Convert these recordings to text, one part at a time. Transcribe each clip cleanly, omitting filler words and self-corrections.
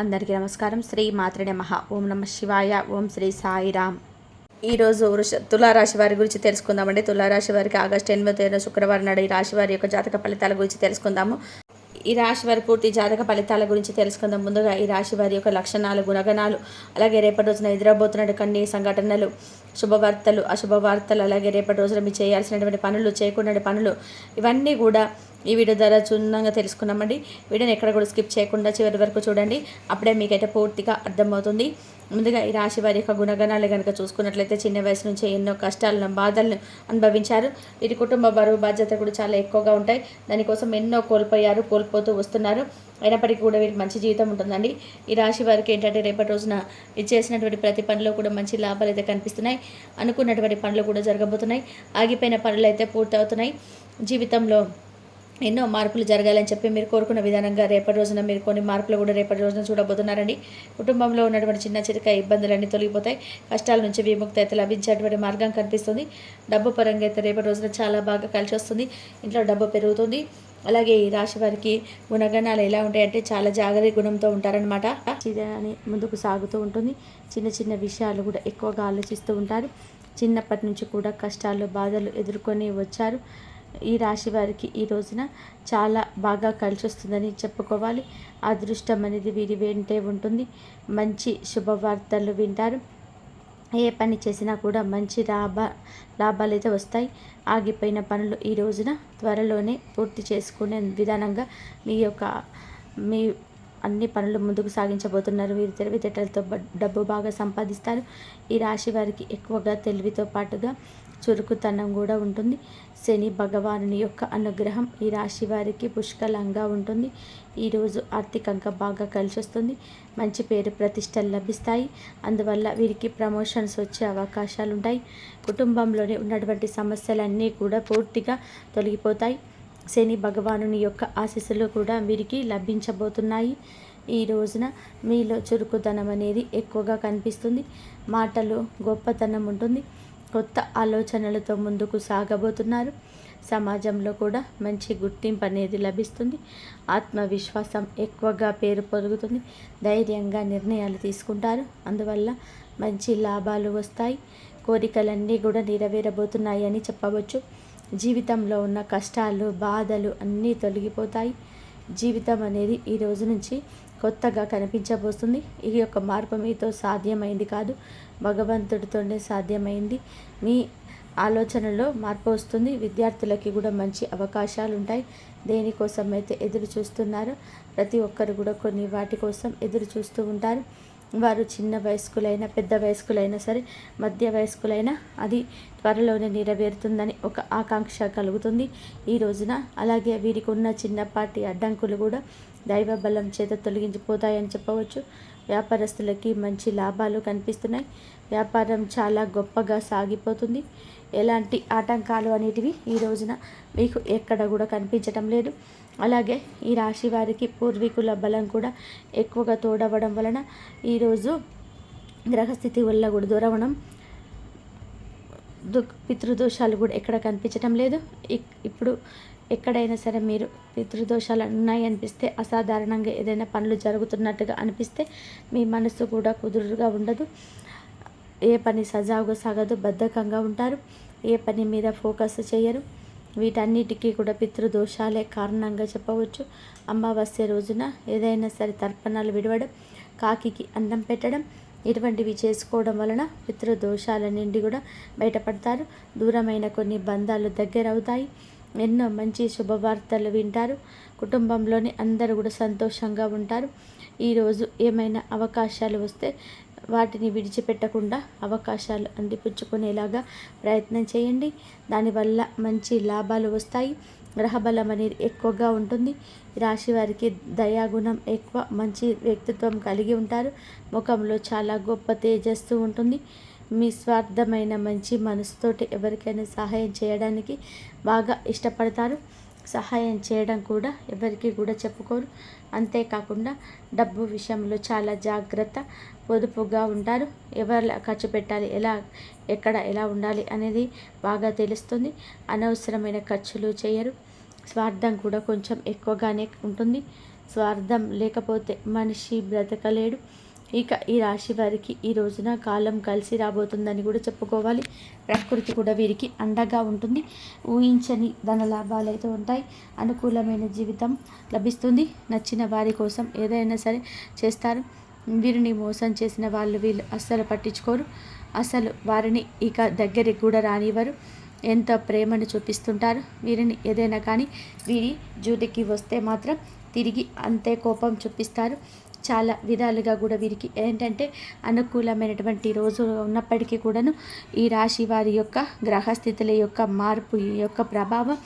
అందరికీ నమస్కారం. శ్రీ మాత్రే నమః. ఓం నమ శివాయ. ఓం శ్రీ సాయిరామ్. ఈరోజు తులారాశి వారి గురించి తెలుసుకుందామండి. తులారాశి వారికి ఆగస్టు 8వ తేదీన శుక్రవారం నాడు ఈ రాశి వారి యొక్క జాతక ఫలితాల గురించి తెలుసుకుందాము. ఈ రాశి వారి పూర్తి జాతక ఫలితాల గురించి తెలుసుకుందాం. ముందుగా ఈ రాశి వారి యొక్క లక్షణాలు, గుణగణాలు, అలాగే రేపటి రోజున ఎదురబోతున్న కొన్ని సంఘటనలు, శుభవార్తలు, అశుభవార్తలు, అలాగే రేపటి రోజున మీరు చేయాల్సినటువంటి పనులు, చేయకుండా పనులు, ఇవన్నీ కూడా ఈ వీడియో ద్వారా క్షుణ్ణంగా తెలుసుకున్నామండి. వీడియోని ఎక్కడ కూడా స్కిప్ చేయకుండా చివరి వరకు చూడండి. అప్పుడే మీకైతే పూర్తిగా అర్థమవుతుంది. ముందుగా ఈ రాశి వారి యొక్క గుణగణాలు కనుక చూసుకున్నట్లయితే చిన్న వయసు నుంచి ఎన్నో కష్టాలను, బాధలను అనుభవించారు. వీరి కుటుంబ బరువు బాధ్యత కూడా చాలా ఎక్కువగా ఉంటాయి. దానికోసం ఎన్నో కోల్పోతూ వస్తున్నారు. అయినప్పటికీ కూడా వీరికి మంచి జీవితం ఉంటుందండి. ఈ రాశి వారికి ఏంటంటే రేపటి రోజున ఇది చేసినటువంటి ప్రతి పనిలో కూడా మంచి లాభాలు అయితే కనిపిస్తున్నాయి. అనుకున్నటువంటి పనులు కూడా జరగబోతున్నాయి. ఆగిపోయిన పనులు అయితే పూర్తవుతున్నాయి. జీవితంలో ఎన్నో మార్పులు జరగాలని చెప్పి మీరు కోరుకున్న విధానంగా రేపటి రోజున మీరు కొన్ని మార్పులు కూడా రేపటి రోజున చూడబోతున్నారండి. కుటుంబంలో ఉన్నటువంటి చిన్న చితక ఇబ్బందులన్నీ తొలగిపోతాయి. కష్టాల నుంచి విముక్తి అయితే లభించేటువంటి మార్గం కనిపిస్తుంది. డబ్బు పరంగా అయితే రేపటి రోజున చాలా బాగా కలిసి వస్తుంది. ఇంట్లో డబ్బు పెరుగుతుంది. అలాగే ఈ రాశి వారికి గుణగణాలు ఎలా ఉంటాయంటే చాలా జాగ్రత్త గుణంతో ఉంటారనమాట. అని ముందుకు సాగుతూ ఉంటుంది. చిన్న చిన్న విషయాలు కూడా ఎక్కువగా ఆలోచిస్తూ ఉంటారు. చిన్నప్పటి నుంచి కూడా కష్టాలు, బాధలు ఎదుర్కొని వచ్చారు. ఈ రాశి వారికి ఈ రోజున చాలా బాగా కలిసి వస్తుందని చెప్పుకోవాలి. అదృష్టం అనేది వీరి వెంటే ఉంటుంది. మంచి శుభవార్తలు వింటారు. ఏ పని చేసినా కూడా మంచి లాభాలు అయితే వస్తాయి. ఆగిపోయిన పనులు ఈ రోజున త్వరలోనే పూర్తి చేసుకునే విధానంగా మీ అన్ని పనులు ముందుకు సాగించబోతున్నారు. వీరు తెలివితేటలతో డబ్బు బాగా సంపాదిస్తారు. ఈ రాశి వారికి ఎక్కువగా తెలివితో పాటుగా చురుకుతనం కూడా ఉంటుంది. శని భగవానుని యొక్క అనుగ్రహం ఈ రాశి వారికి పుష్కలంగా ఉంటుంది. ఈరోజు ఆర్థికంగా బాగా కలిసి వస్తుంది. మంచి పేరు ప్రతిష్టలు లభిస్తాయి. అందువల్ల వీరికి ప్రమోషన్స్ వచ్చే అవకాశాలు ఉంటాయి. కుటుంబంలోనే ఉన్నటువంటి సమస్యలన్నీ కూడా పూర్తిగా తొలగిపోతాయి. శని భగవానుని యొక్క ఆశీస్సులు కూడా వీరికి లభించబోతున్నాయి. ఈ రోజున మీలో చురుకుతనం అనేది ఎక్కువగా కనిపిస్తుంది. మాటలు గొప్పతనం ఉంటుంది. కొత్త ఆలోచనలతో ముందుకు సాగబోతున్నారు. సమాజంలో కూడా మంచి గుర్తింపు అనేది లభిస్తుంది. ఆత్మవిశ్వాసం ఎక్కువగా పేరు పొందుతుంది. ధైర్యంగా నిర్ణయాలు తీసుకుంటారు. అందువల్ల మంచి లాభాలు వస్తాయి. కోరికలన్నీ కూడా నెరవేరబోతున్నాయి అని చెప్పవచ్చు. జీవితంలో ఉన్న కష్టాలు, బాధలు అన్నీ తొలగిపోతాయి. జీవితం అనేది ఈ రోజు నుంచి కొత్తగా కనిపించబోతుంది. ఈ యొక్క మార్పు మీతో సాధ్యమైంది కాదు, భగవంతుడితోనే సాధ్యమైంది. మీ ఆలోచనలో మార్పు వస్తుంది. విద్యార్థులకి కూడా మంచి అవకాశాలు ఉంటాయి. దేనికోసం అయితే ఎదురు చూస్తున్నారో ప్రతి ఒక్కరు కూడా కొన్ని వాటి కోసం ఎదురు చూస్తూ ఉంటారు. వారు చిన్న వయస్కులైనా, పెద్ద వయస్కులైనా సరే, మధ్య వయస్కులైనా అది త్వరలోనే నెరవేరుతుందని ఒక ఆకాంక్ష కలుగుతుంది ఈ రోజున. అలాగే వీరికి ఉన్న చిన్నపాటి అడ్డంకులు కూడా దైవ బలం చేత తొలగించిపోతాయని చెప్పవచ్చు. వ్యాపారస్తులకి మంచి లాభాలు కనిపిస్తున్నాయి. వ్యాపారం చాలా గొప్పగా సాగిపోతుంది. ఎలాంటి ఆటంకాలు అనేటివి ఈ రోజున మీకు ఎక్కడ కూడా కనిపించటం లేదు. అలాగే ఈ రాశి వారికి పూర్వీకుల బలం కూడా ఎక్కువగా తోడవడం వలన ఈరోజు గ్రహస్థితి వల్ల కూడా దూరవడం, పితృదోషాలు కూడా ఎక్కడ కనిపించటం లేదు. ఇప్పుడు ఎక్కడైనా సరే మీరు పితృదోషాలు ఉన్నాయి అనిపిస్తే, అసాధారణంగా ఏదైనా పనులు జరుగుతున్నట్టుగా అనిపిస్తే మీ మనసు కూడా కుదురుగా ఉండదు. ఏ పని సజావుగా సాగదు. బద్ధకంగా ఉంటారు. ఏ పని మీద ఫోకస్ చేయరు. వీటన్నిటికీ కూడా పితృదోషాలే కారణంగా చెప్పవచ్చు. అమావాస్య రోజున ఏదైనా సరే తర్పణాలు విడవడం, కాకికి అన్నం పెట్టడం, ఇటువంటివి చేసుకోవడం వలన పితృదోషాల నుండి కూడా బయటపడతారు. దూరమైన కొన్ని బంధాలు దగ్గరవుతాయి. ఎన్నో మంచి శుభవార్తలు వింటారు. కుటుంబంలోని అందరూ కూడా సంతోషంగా ఉంటారు. ఈరోజు ఏమైనా అవకాశాలు వస్తే వాటిని విడిచిపెట్టకుండా అవకాశాలు అందిపుచ్చుకునేలాగా ప్రయత్నం చేయండి. దానివల్ల మంచి లాభాలు వస్తాయి. గ్రహబలం అనేది ఎక్కువగా ఉంటుంది. రాశి వారికి దయాగుణం ఎక్కువ, మంచి వ్యక్తిత్వం కలిగి ఉంటారు. ముఖంలో చాలా గొప్ప తేజస్సు ఉంటుంది. మీ స్వార్థమైన మంచి మనసుతోటి ఎవరికైనా సహాయం చేయడానికి బాగా ఇష్టపడతారు. సహాయం చేయడం కూడా ఎవరికి కూడా చెప్పుకోరు. అంతేకాకుండా డబ్బు విషయంలో చాలా జాగ్రత్త, పొదుపుగా ఉంటారు. ఎవరు ఖర్చు పెట్టాలి, ఎలా ఉండాలి అనేది బాగా తెలుస్తుంది. అనవసరమైన ఖర్చులు చేయరు. స్వార్థం కూడా కొంచెం ఎక్కువగానే ఉంటుంది. స్వార్థం లేకపోతే మనిషి బ్రతకలేడు. ఇక ఈ రాశి వారికి ఈ రోజున కాలం కలిసి రాబోతుందని కూడా చెప్పుకోవాలి. ప్రకృతి కూడా వీరికి అండగా ఉంటుంది. ఊహించని ధన లాభాలు అయితే ఉంటాయి. అనుకూలమైన జీవితం లభిస్తుంది. నచ్చిన వారి కోసం ఏదైనా సరే చేస్తారు. వీరిని మోసం చేసిన వీళ్ళు అస్సలు పట్టించుకోరు. అసలు వారిని ఇక దగ్గరికి కూడా రానివ్వరు. ఎంత ప్రేమను చూపిస్తుంటారు. వీరిని ఏదైనా కానీ వీరి జూటికి వస్తే మాత్రం తిరిగి అంతే కోపం చూపిస్తారు. చాలా విధాలుగా కూడా వీరికి ఏంటంటే అనుకూలమైనటువంటి రోజు ఉన్నప్పటికీ కూడాను ఈ రాశి వారి యొక్క గ్రహస్థితుల యొక్క మార్పు యొక్క ప్రభావం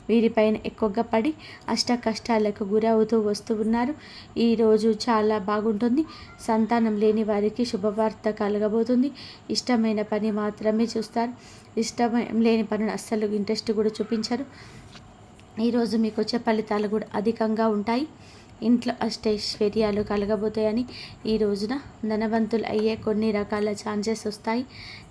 వీరిపైన ఎక్కువగా పడి అష్ట కష్టాలకు గురవుతూ వస్తూ ఉన్నారు. ఈరోజు చాలా బాగుంటుంది. సంతానం లేని వారికి శుభవార్త కలగబోతుంది. ఇష్టమైన పని మాత్రమే చూస్తారు. ఇష్టం లేని పనులు అస్సలు ఇంట్రెస్ట్ కూడా చూపించరు. ఈరోజు మీకు వచ్చే ఫలితాలు కూడా అధికంగా ఉంటాయి. ఇంట్లో అష్టైశ్వర్యాలు కలగబోతాయని ఈ రోజున ధనవంతులు అయ్యే కొన్ని రకాల ఛాన్సెస్ వస్తాయి.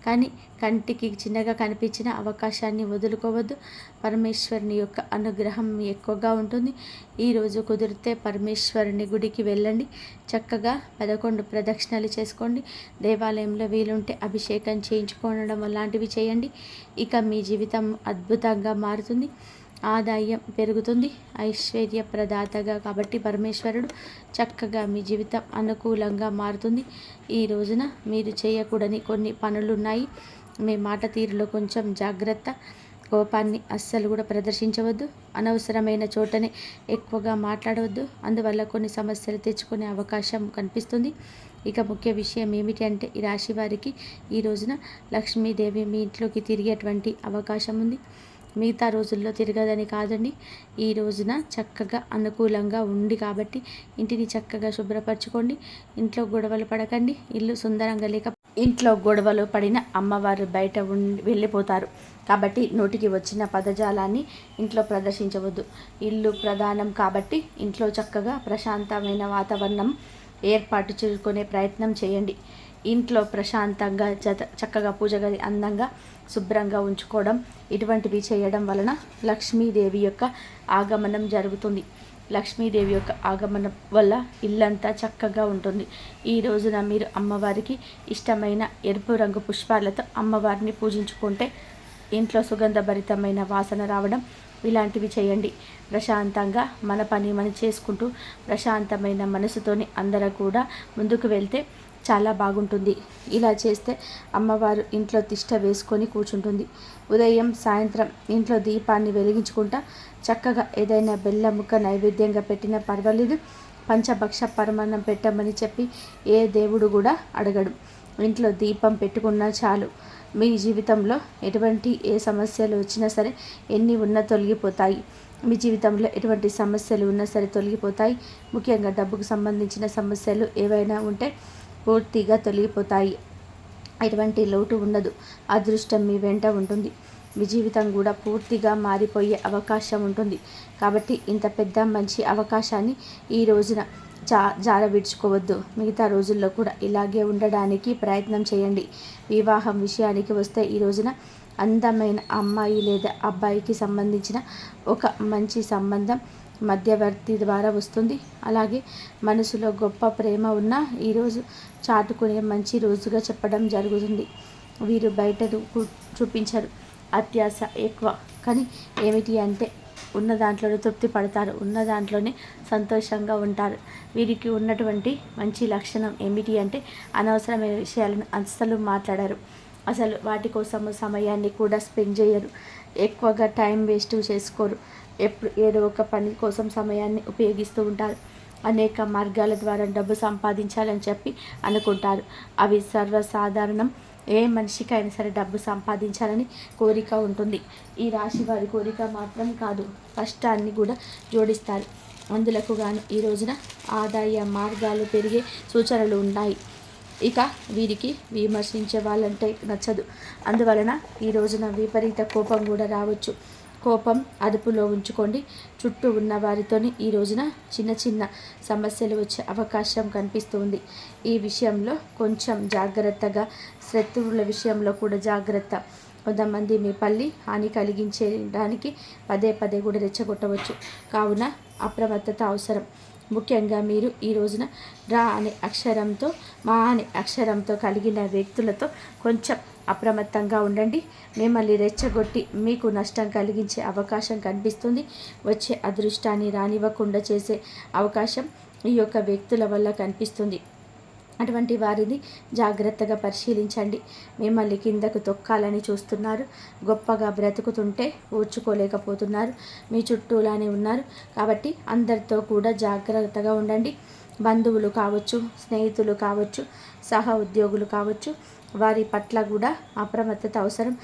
కానీ కంటికి చిన్నగా కనిపించిన అవకాశాన్ని వదులుకోవద్దు. పరమేశ్వరుని యొక్క అనుగ్రహం ఎక్కువగా ఉంటుంది. ఈరోజు కుదిరితే పరమేశ్వరుని గుడికి వెళ్ళండి. చక్కగా 11 ప్రదక్షిణలు చేసుకోండి. దేవాలయంలో వీలుంటే అభిషేకం చేయించుకోవడం అలాంటివి చేయండి. ఇక మీ జీవితం అద్భుతంగా మారుతుంది. ఆదాయం పెరుగుతుంది. ఐశ్వర్య ప్రదాతగా కాబట్టి పరమేశ్వరుడు చక్కగా మీ జీవితం అనుకూలంగా మారుతుంది. ఈ రోజున మీరు చేయకూడని కొన్ని పనులు ఉన్నాయి. మీ మాట తీరులో కొంచెం జాగ్రత్త. కోపాన్ని అస్సలు కూడా ప్రదర్శించవద్దు. అనవసరమైన చోటనే ఎక్కువగా మాట్లాడవద్దు. అందువల్ల కొన్ని సమస్యలు తెచ్చుకునే అవకాశం కనిపిస్తుంది. ఇక ముఖ్య విషయం ఏమిటి అంటే ఈ రాశి వారికి ఈ రోజున లక్ష్మీదేవి మీ ఇంట్లోకి తిరిగేటువంటి అవకాశం ఉంది. మిగతా రోజుల్లో తిరగదని కాదండి. ఈ రోజున చక్కగా అనుకూలంగా ఉంది కాబట్టి ఇంటిని చక్కగా శుభ్రపరచుకోండి. ఇంట్లో గొడవలు పడకండి. ఇల్లు సుందరంగా లేక ఇంట్లో గొడవలు పడిన అమ్మవారు బయట వెళ్ళిపోతారు. కాబట్టి నోటికి వచ్చిన పదజాలాన్ని ఇంట్లో ప్రదర్శించవద్దు. ఇల్లు ప్రధానం కాబట్టి ఇంట్లో చక్కగా ప్రశాంతమైన వాతావరణం ఏర్పాటు చేసుకునే ప్రయత్నం చేయండి. ఇంట్లో ప్రశాంతంగా చక్కగా పూజ గది అందంగా శుభ్రంగా ఉంచుకోవడం ఇటువంటివి చేయడం వలన లక్ష్మీదేవి యొక్క ఆగమనం జరుగుతుంది. లక్ష్మీదేవి యొక్క ఆగమనం వల్ల ఇల్లంతా చక్కగా ఉంటుంది. ఈ రోజున మీరు అమ్మవారికి ఇష్టమైన ఎరుపు రంగు పుష్పాలతో అమ్మవారిని పూజించుకుంటే ఇంట్లో సుగంధభరితమైన వాసన రావడం ఇలాంటివి చేయండి. ప్రశాంతంగా మన పని మనం చేసుకుంటూ ప్రశాంతమైన మనసుతోని అందరూ కూడా ముందుకు వెళ్తే చాలా బాగుంటుంది. ఇలా చేస్తే అమ్మవారు ఇంట్లో తిష్ట వేసుకొని కూర్చుంటుంది. ఉదయం సాయంత్రం ఇంట్లో దీపాన్ని వెలిగించుకుంటా చక్కగా ఏదైనా బెల్లం ముక్క నైవేద్యంగా పెట్టినా పర్వాలేదు. పంచభక్ష పరమాన్నం పెట్టమని చెప్పి ఏ దేవుడు కూడా అడగడు. ఇంట్లో దీపం పెట్టుకున్నా చాలు. మీ జీవితంలో ఎటువంటి ఏ సమస్యలు వచ్చినా సరే ఎన్ని ఉన్నా తొలగిపోతాయి. మీ జీవితంలో ఎటువంటి సమస్యలు ఉన్నా సరే తొలగిపోతాయి. ముఖ్యంగా డబ్బుకు సంబంధించిన సమస్యలు ఏవైనా ఉంటే పూర్తిగా తొలగిపోతాయి. ఎటువంటి లోటు ఉండదు. అదృష్టం మీ వెంట ఉంటుంది. మీ జీవితం కూడా పూర్తిగా మారిపోయే అవకాశం ఉంటుంది. కాబట్టి ఇంత పెద్ద మంచి అవకాశాన్ని ఈ రోజున జారవిడ్చుకోవద్దు. మిగతా రోజుల్లో కూడా ఇలాగే ఉండడానికి ప్రయత్నం చేయండి. వివాహం విషయానికి వస్తే ఈ రోజున అందమైన అమ్మాయి లేదా అబ్బాయికి సంబంధించిన ఒక మంచి సంబంధం మధ్యవర్తి ద్వారా వస్తుంది. అలాగే మనసులో గొప్ప ప్రేమ ఉన్న ఈరోజు చాటుకునే మంచి రోజుగా చెప్పడం జరుగుతుంది. వీరు బయట చూపించరు. అత్యాశ ఎక్కువ. కానీ ఏమిటి అంటే ఉన్న దాంట్లోనే తృప్తి పడతారు. ఉన్న దాంట్లోనే సంతోషంగా ఉంటారు. వీరికి ఉన్నటువంటి మంచి లక్షణం ఏమిటి అంటే అనవసరమైన విషయాలను అస్సలు మాట్లాడరు. అసలు వాటి కోసం సమయాన్ని కూడా స్పెండ్ చేయరు. ఎక్కువగా టైం వేస్ట్ చేసుకోరు. ఎప్పుడు ఏదో ఒక పని కోసం సమయాన్ని ఉపయోగిస్తూ ఉంటారు. అనేక మార్గాల ద్వారా డబ్బు సంపాదించాలని చెప్పి అనుకుంటారు. అవి సర్వసాధారణం. ఏ మనిషికైనా సరే డబ్బు సంపాదించాలని కోరిక ఉంటుంది. ఈ రాశి వారి కోరిక మాత్రం కాదు, కష్టాన్ని కూడా జోడిస్తారు. అందులకు గాను ఈ రోజున ఆదాయ మార్గాలు పెరిగే సూచనలు ఉన్నాయి. ఇక వీరికి విమర్శించే వాళ్ళంటే నచ్చదు. అందువలన ఈ రోజున విపరీత కోపం కూడా రావచ్చు. కోపం అదుపులో ఉంచుకోండి. చుట్టూ ఉన్న వారితోని ఈ రోజున చిన్న చిన్న సమస్యలు వచ్చే అవకాశం కనిపిస్తుంది. ఈ విషయంలో కొంచెం జాగ్రత్తగా, శత్రువుల విషయంలో కూడా జాగ్రత్త. కొంతమంది మీ హాని కలిగించడానికి పదే పదే కూడా రెచ్చగొట్టవచ్చు. కావున అప్రమత్తత అవసరం. ముఖ్యంగా మీరు ఈ రోజున రా అనే అక్షరంతో, మా అనే అక్షరంతో కలిగిన వ్యక్తులతో కొంచెం అప్రమత్తంగా ఉండండి. మిమ్మల్ని రెచ్చగొట్టి మీకు నష్టం కలిగించే అవకాశం కనిపిస్తుంది. వచ్చే అదృష్టాన్ని రానివ్వకుండా చేసే అవకాశం ఈ యొక్క వ్యక్తుల వల్ల కనిపిస్తుంది. అటువంటి వారిని జాగ్రత్తగా పరిశీలించండి. మిమ్మల్ని కిందకు తొక్కాలని చూస్తున్నారు. గొప్పగా బ్రతుకుతుంటే ఓర్చుకోలేకపోతున్నారు. మీ చుట్టూలానే ఉన్నారు. కాబట్టి అందరితో కూడా జాగ్రత్తగా ఉండండి. బంధువులు కావచ్చు, స్నేహితులు కావచ్చు, సహ ఉద్యోగులు కావచ్చు, వారి పట్ల కూడా అప్రమత్తత అవసరం.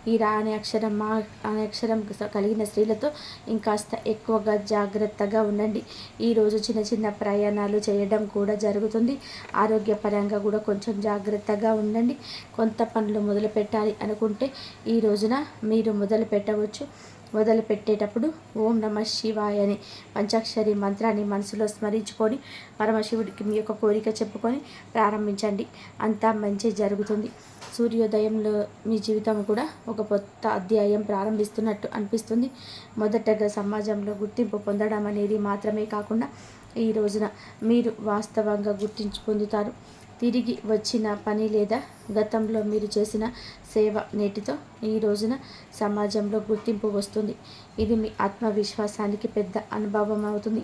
ఈ రా అనే అక్షరం, మా అనే అక్షరం కలిగిన స్త్రీలతో ఇంకాస్త ఎక్కువగా జాగ్రత్తగా ఉండండి. ఈరోజు చిన్న చిన్న ప్రయాణాలు చేయడం కూడా జరుగుతుంది. ఆరోగ్యపరంగా కూడా కొంచెం జాగ్రత్తగా ఉండండి. కొంత పనులు మొదలు పెట్టాలి అనుకుంటే ఈ రోజున మీరు మొదలు పెట్టవచ్చు. మొదలు పెట్టేటప్పుడు ఓం నమ శివాయ అనే పంచాక్షరి మంత్రాన్ని మనసులో స్మరించుకొని పరమశివుడికి మీ యొక్క కోరిక చెప్పుకొని ప్రారంభించండి. అంతా మంచి జరుగుతుంది. సూర్యోదయంలో మీ జీవితం కూడా ఒక కొత్త అధ్యాయం ప్రారంభిస్తున్నట్టు అనిపిస్తుంది. మొదటగా సమాజంలో గుర్తింపు పొందడం అనేది మాత్రమే కాకుండా ఈ రోజున మీరు వాస్తవంగా గుర్తింపు పొందుతారు. తిరిగి వచ్చిన పని లేదా గతంలో మీరు చేసిన సేవ నేటితో ఈ రోజున సమాజంలో గుర్తింపు వస్తుంది. ఇది మీ ఆత్మవిశ్వాసానికి పెద్ద అనుభవం అవుతుంది.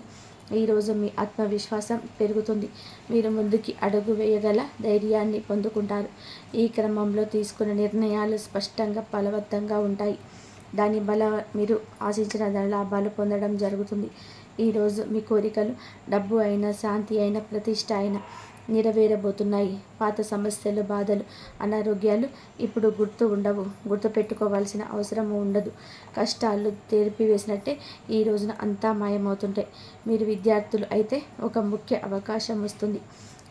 ఈరోజు మీ ఆత్మవిశ్వాసం పెరుగుతుంది. మీరు ముందుకి అడుగు వేయగల ధైర్యాన్ని పొందుకుంటారు. ఈ క్రమంలో తీసుకున్న నిర్ణయాలు స్పష్టంగా బలవంతంగా ఉంటాయి. దాని బల మీరు ఆశించిన లాభాలు పొందడం జరుగుతుంది. ఈరోజు మీ కోరికలు డబ్బు అయినా, శాంతి అయినా, ప్రతిష్ట అయినా నెరవేరబోతున్నాయి. పాత సమస్యలు, బాధలు, అనారోగ్యాలు ఇప్పుడు గుర్తు పెట్టుకోవాల్సిన అవసరం ఉండదు. కష్టాలు తెరిపివేసినట్టే ఈ రోజున అంతా మాయమవుతుంటాయి. మీరు విద్యార్థులు అయితే ఒక ముఖ్య అవకాశం వస్తుంది.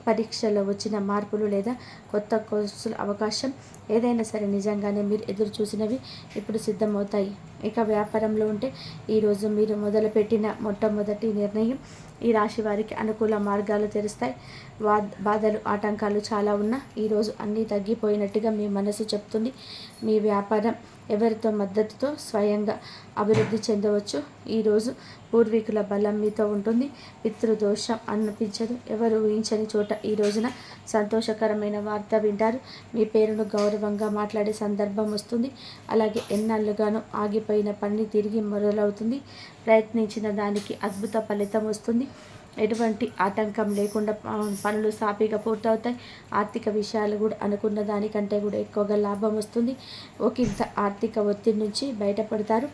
పరీక్షలో వచ్చిన మార్పులు లేదా కొత్త కోర్సుల అవకాశం ఏదైనా సరే నిజంగానే మీరు ఎదురు చూసినవి ఇప్పుడు సిద్ధమవుతాయి. ఇక వ్యాపారంలో ఉంటే ఈరోజు మీరు మొదలుపెట్టిన మొట్టమొదటి నిర్ణయం ఈ రాశి వారికి అనుకూల మార్గాలు తెరుస్తాయి. బాధలు, ఆటంకాలు చాలా ఉన్నా ఈరోజు అన్నీ తగ్గిపోయినట్టుగా మీ మనసు చెప్తుంది. మీ వ్యాపారం ఎవరితో మద్దతుతో స్వయంగా అభివృద్ధి చెందవచ్చు. ఈరోజు పూర్వీకుల బలం మీతో ఉంటుంది. పితృదోషం అనిపించదు. ఎవరు ఊహించని చోట ఈ రోజున సంతోషకరమైన వార్త వింటారు. మీ పేరును గౌరవంగా మాట్లాడే సందర్భం వస్తుంది. అలాగే ఎన్నాళ్ళుగానో ఆగిపోయిన పని తిరిగి మొదలవుతుంది. ప్రయత్నించిన దానికి అద్భుత ఫలితం వస్తుంది. ఎటువంటి ఆటంకం లేకుండా పనులు సాఫీగా పూర్తవుతాయి. ఆర్థిక విషయాలు కూడా అనుకున్న దానికంటే కూడా ఎక్కువగా లాభం వస్తుంది. ఒకంత ఆర్థిక ఒత్తిడి నుంచి బయటపడతారు.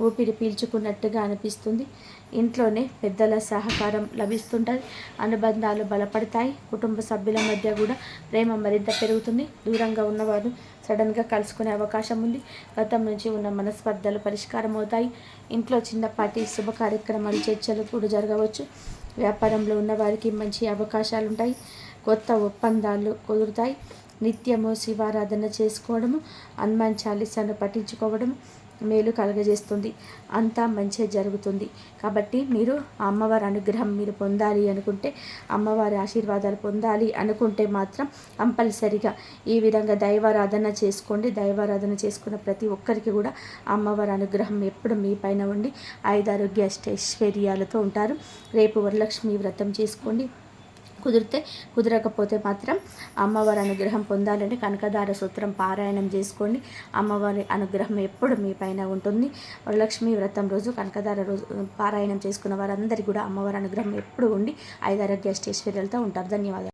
ఊపిరి పీల్చుకున్నట్టుగా అనిపిస్తుంది. ఇంట్లోనే పెద్దల సహకారం లభిస్తుంటుంది. అనుబంధాలు బలపడతాయి. కుటుంబ సభ్యుల మధ్య కూడా ప్రేమ మరింత పెరుగుతుంది. దూరంగా ఉన్నవారు సడన్గా కలుసుకునే అవకాశం ఉంది. గతం నుంచి ఉన్న మనస్పర్ధలు పరిష్కారం అవుతాయి. ఇంట్లో చిన్నపాటి శుభ కార్యక్రమాలు, చర్చలు కూడా జరగవచ్చు. వ్యాపారంలో ఉన్నవారికి మంచి అవకాశాలు ఉంటాయి. కొత్త ఒప్పందాలు కుదురుతాయి. నిత్యము శివారాధన చేసుకోవడము, హనుమాన్ చాలీసాను పఠించుకోవడము మేలు కలగజేస్తుంది. అంతా మంచి జరుగుతుంది. కాబట్టి మీరు అమ్మవారి అనుగ్రహం మీరు పొందాలి అనుకుంటే, అమ్మవారి ఆశీర్వాదాలు పొందాలి అనుకుంటే మాత్రం కంపల్సరిగా ఈ విధంగా దైవారాధన చేసుకోండి. దైవారాధన చేసుకున్న ప్రతి ఒక్కరికి కూడా అమ్మవారి అనుగ్రహం ఎప్పుడు మీ పైన ఉండి ఆయుధారోగ్య ఐశ్వర్యాలతో ఉంటారు. రేపు వరలక్ష్మి వ్రతం చేసుకోండి. కుదరకపోతే మాత్రం అమ్మవారి అనుగ్రహం పొందాలంటే కనకదార సూత్రం పారాయణం చేసుకోండి. అమ్మవారి అనుగ్రహం ఎప్పుడు మీ పైన ఉంటుంది. వరలక్ష్మి వ్రతం రోజు కనకదార రోజు పారాయణం చేసుకున్న వారందరికీ కూడా అమ్మవారి అనుగ్రహం ఎప్పుడు ఉండి ఐదారోగ్య ఐశ్వర్యాలతో ఉంటారు. ధన్యవాదాలు.